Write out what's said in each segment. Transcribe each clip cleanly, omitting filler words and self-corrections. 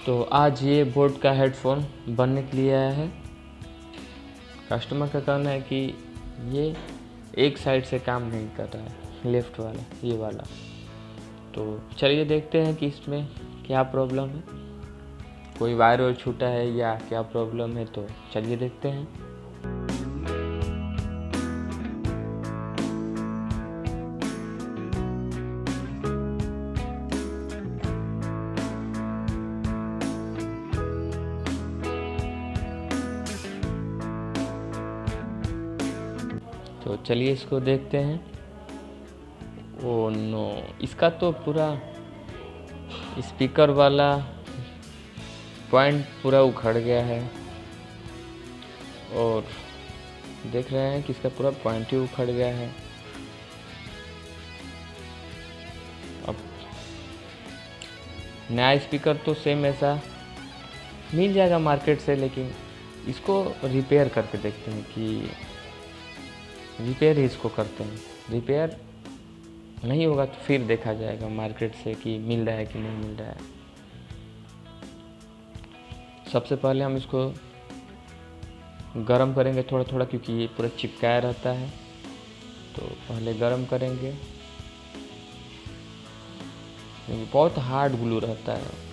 तो आज ये बोट का हेडफोन बनने के लिए आया है। कस्टमर का कहना है कि ये एक साइड से काम नहीं कर रहा है, लेफ़्ट वाला, ये वाला। तो चलिए देखते हैं कि इसमें क्या प्रॉब्लम है, कोई वायर छूटा है या क्या प्रॉब्लम है। तो चलिए देखते हैं। तो चलिए इसको देखते हैं। ओ नो, इसका तो पूरा स्पीकर वाला पॉइंट पूरा उखड़ गया है और देख रहे हैं कि इसका पूरा पॉइंट ही उखड़ गया है। अब नया स्पीकर तो सेम ऐसा मिल जाएगा मार्केट से, लेकिन इसको रिपेयर करके देखते हैं कि रिपेयर ही इसको करते हैं। रिपेयर नहीं होगा तो फिर देखा जाएगा मार्केट से कि मिल रहा है कि नहीं मिल रहा है। सबसे पहले हम इसको गरम करेंगे थोड़ा थोड़ा, क्योंकि ये पूरा चिपकाया रहता है। तो पहले गरम करेंगे, बहुत हार्ड ग्लू रहता है।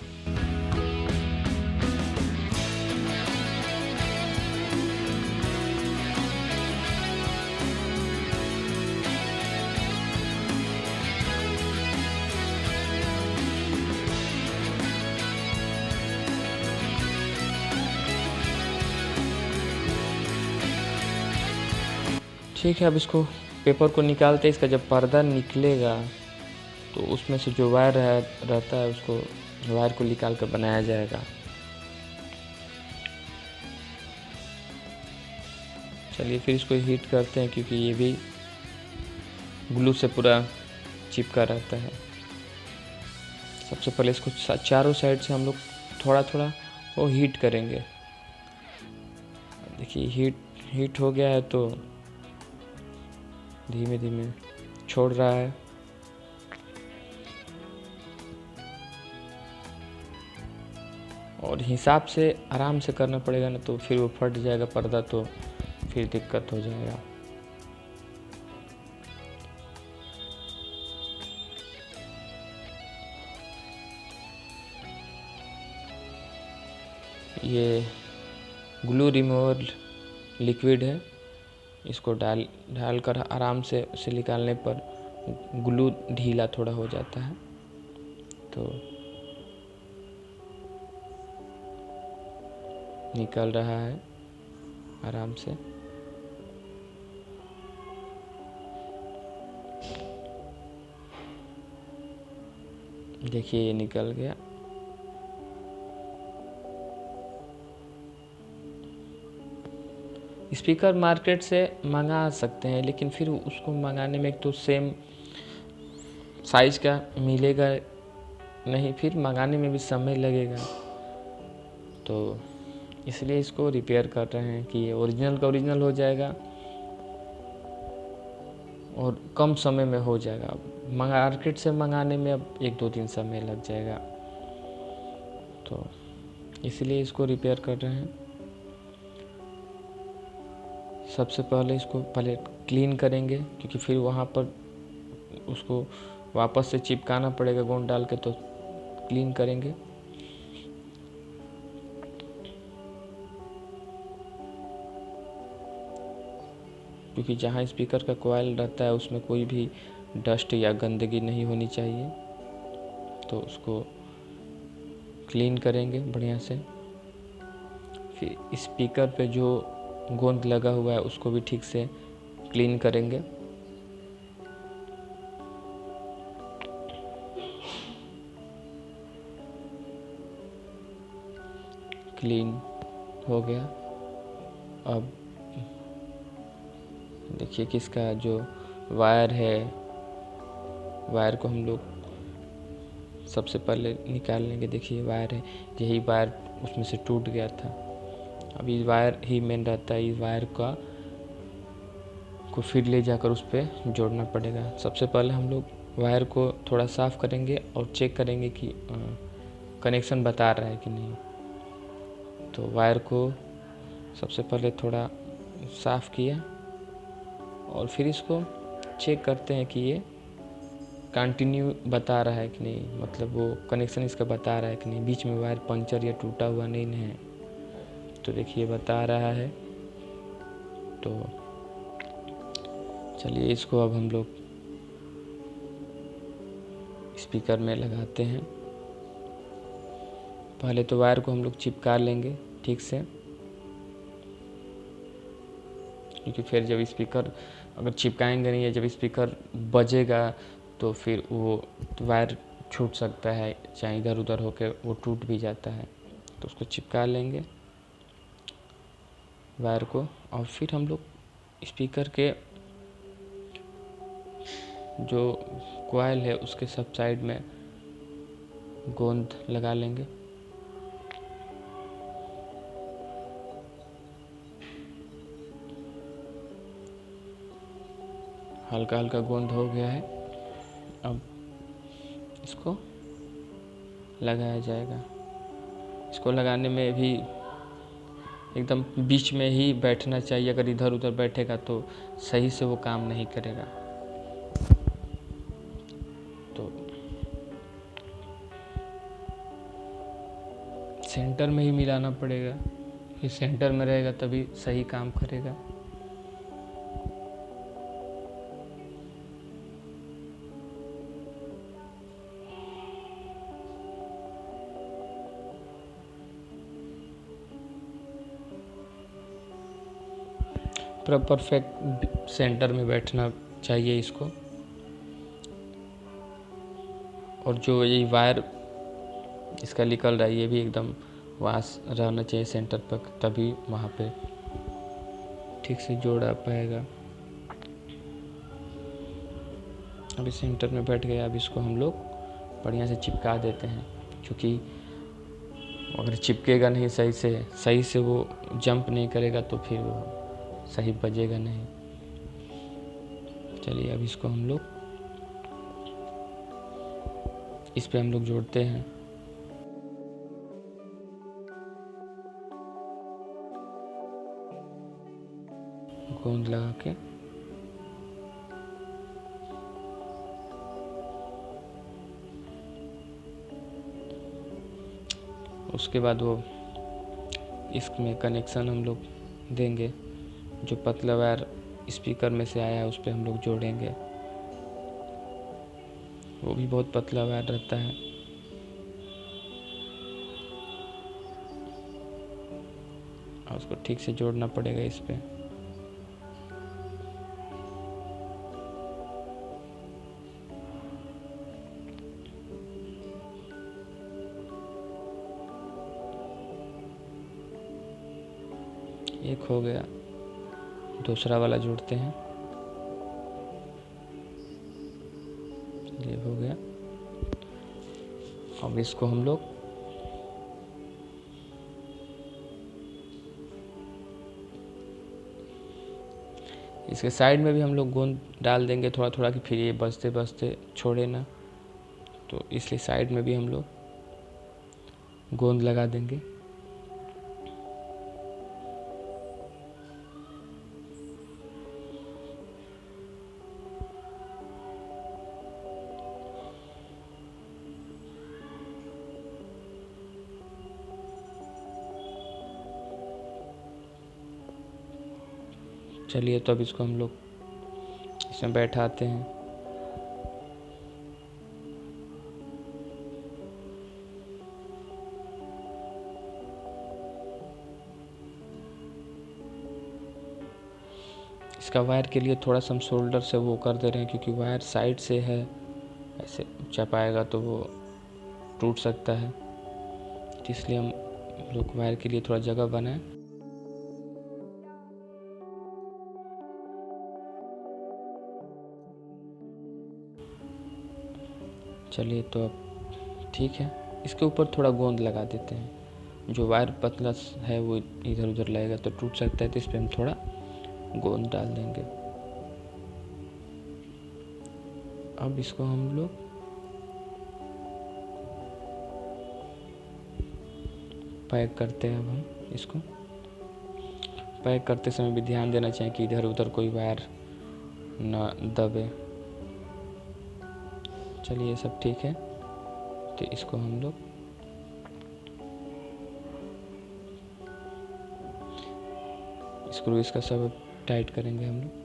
ठीक है, अब इसको पेपर को निकालते हैं। इसका जब पर्दा निकलेगा तो उसमें से जो वायर रहता है उसको वायर को निकाल कर बनाया जाएगा। चलिए फिर इसको हीट करते हैं, क्योंकि ये भी ग्लू से पूरा चिपका रहता है। सबसे पहले इसको चारों साइड से हम लोग थोड़ा थोड़ा वो हीट करेंगे। देखिए हीट हो गया है तो धीमे धीमे छोड़ रहा है। और हिसाब से आराम से करना पड़ेगा, ना तो फिर वो फट जाएगा पर्दा, तो फिर दिक्कत हो जाएगा। ये ग्लू रिमूवर लिक्विड है, इसको डालकर आराम से उसे निकालने पर ग्लू ढीला थोड़ा हो जाता है। तो निकल रहा है आराम से। देखिए ये निकल गया। स्पीकर मार्केट से मंगा सकते हैं, लेकिन फिर उसको मंगाने में एक तो सेम साइज का मिलेगा नहीं, फिर मंगाने में भी समय लगेगा। तो इसलिए इसको रिपेयर कर रहे हैं कि ये ओरिजिनल का ओरिजिनल हो जाएगा और कम समय में हो जाएगा। मार्केट से मंगाने में अब 1-2 दिन समय लग जाएगा, तो इसलिए इसको रिपेयर कर रहे हैं। सबसे पहले इसको क्लीन करेंगे, क्योंकि फिर वहाँ पर उसको वापस से चिपकाना पड़ेगा गोंद डाल के। तो क्लीन करेंगे। क्योंकि जहाँ स्पीकर का कॉइल रहता है उसमें कोई भी डस्ट या गंदगी नहीं होनी चाहिए। तो उसको क्लीन करेंगे बढ़िया से। फिर स्पीकर पे जो गोंद लगा हुआ है उसको भी ठीक से क्लीन करेंगे। क्लीन हो गया। अब देखिए कि इसका जो वायर है, वायर को हम लोग सबसे पहले निकाल लेंगे। देखिए वायर है, यही वायर उसमें से टूट गया था। अब ये वायर ही मेन रहता है, इस वायर को फिर ले जाकर उस पर जोड़ना पड़ेगा। सबसे पहले हम लोग वायर को थोड़ा साफ़ करेंगे और चेक करेंगे कि कनेक्शन बता रहा है कि नहीं। तो वायर को सबसे पहले थोड़ा साफ़ किया और फिर इसको चेक करते हैं कि ये कंटिन्यू बता रहा है कि नहीं, मतलब वो कनेक्शन इसका बता रहा है कि नहीं, बीच में वायर पंक्चर या टूटा हुआ नहीं है। तो देखिए बता रहा है। तो चलिए इसको अब हम लोग स्पीकर में लगाते हैं। पहले तो वायर को हम लोग चिपका लेंगे ठीक से, क्योंकि फिर जब स्पीकर अगर चिपकाएंगे नहीं या जब स्पीकर बजेगा तो फिर वो वायर छूट सकता है, चाहे इधर उधर होकर वो टूट भी जाता है। तो उसको चिपका लेंगे वायर को, और फिर हम लोग स्पीकर के जो कॉइल है उसके सब साइड में गोंद लगा लेंगे। हल्का हल्का गोंद हो गया है। अब इसको लगाया जाएगा। इसको लगाने में भी एकदम बीच में ही बैठना चाहिए, अगर इधर उधर बैठेगा तो सही से वो काम नहीं करेगा। तो सेंटर में ही मिलाना पड़ेगा, ये सेंटर में रहेगा तभी सही काम करेगा। पूरा परफेक्ट सेंटर में बैठना चाहिए इसको। और जो ये वायर इसका निकल रहा है ये भी एकदम वहाँ रहना चाहिए सेंटर पर, तभी वहाँ पे ठीक से जोड़ा पाएगा। अभी सेंटर में बैठ गया। अब इसको हम लोग बढ़िया से चिपका देते हैं, क्योंकि अगर चिपकेगा नहीं सही से वो जंप नहीं करेगा तो फिर वो सही बजेगा नहीं। चलिए अब इसको हम लोग इस पे हम लोग जोड़ते हैं। गोंद लगा के उसके बाद वो इसमें कनेक्शन हम लोग देंगे। जो पतला वायर स्पीकर में से आया है उस पर हम लोग जोड़ेंगे। वो भी बहुत पतला वायर रहता है। और उसको ठीक से जोड़ना पड़ेगा इस पे। एक हो गया, दूसरा वाला जोड़ते हैं। ये हो गया। अब इसको हम लोग इसके साइड में भी हम लोग गोंद डाल देंगे थोड़ा थोड़ा, कि फिर ये बजते बजते छोड़े ना। तो इसलिए साइड में भी हम लोग गोंद लगा देंगे। चलिए तो अब इसको हम लोग इसमें बैठाते हैं। इसका वायर के लिए थोड़ा सा हम शोल्डर से वो कर दे रहे हैं, क्योंकि वायर साइड से है, ऐसे चपाएगा तो वो टूट सकता है। तो इसलिए हम लोग वायर के लिए थोड़ा जगह बनाएं। चलिए तो अब ठीक है। इसके ऊपर थोड़ा गोंद लगा देते हैं। जो वायर पतला है वो इधर उधर लगेगा तो टूट सकता है, तो इस पर हम थोड़ा गोंद डाल देंगे। अब इसको हम लोग पैक करते हैं अब हम इसको। पैक करते समय भी ध्यान देना चाहिए कि इधर उधर कोई वायर ना दबे। चलिए ये सब ठीक है, तो इसको हम लोग स्क्रू इसका सब टाइट करेंगे हम लोग।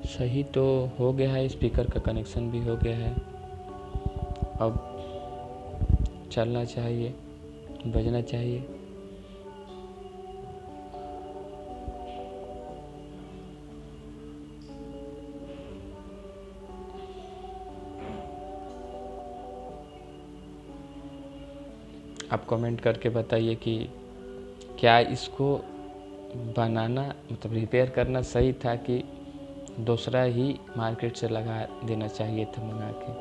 सही तो हो गया है, स्पीकर का कनेक्शन भी हो गया है। अब चलना चाहिए, बजना चाहिए। आप कमेंट करके बताइए कि क्या इसको बनाना मतलब रिपेयर करना सही था कि दूसरा ही मार्केट से लगा देना चाहिए था मंगा के।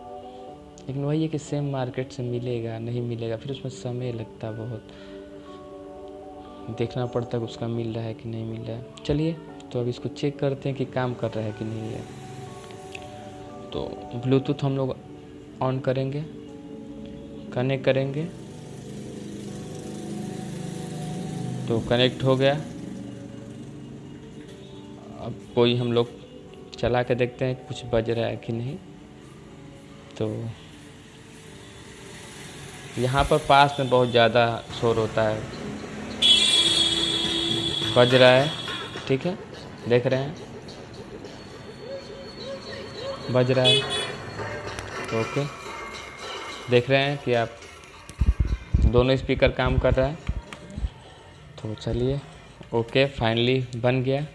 लेकिन वही है कि सेम मार्केट से मिलेगा नहीं मिलेगा, फिर उसमें समय लगता बहुत, देखना पड़ता है उसका मिल रहा है कि नहीं मिल रहा है। चलिए तो अब इसको चेक करते हैं कि काम कर रहा है कि नहीं है। तो ब्लूटूथ हम लोग ऑन करेंगे, कनेक्ट करेंगे, तो कनेक्ट हो गया। अब कोई हम लोग चला के देखते हैं कुछ बज रहा है कि नहीं। तो यहाँ पर पास में बहुत ज़्यादा शोर होता है, बज रहा है, ठीक है, देख रहे हैं बज रहा है। ओके, देख रहे हैं कि आप दोनों स्पीकर काम कर रहा है। तो चलिए ओके, फाइनली बन गया।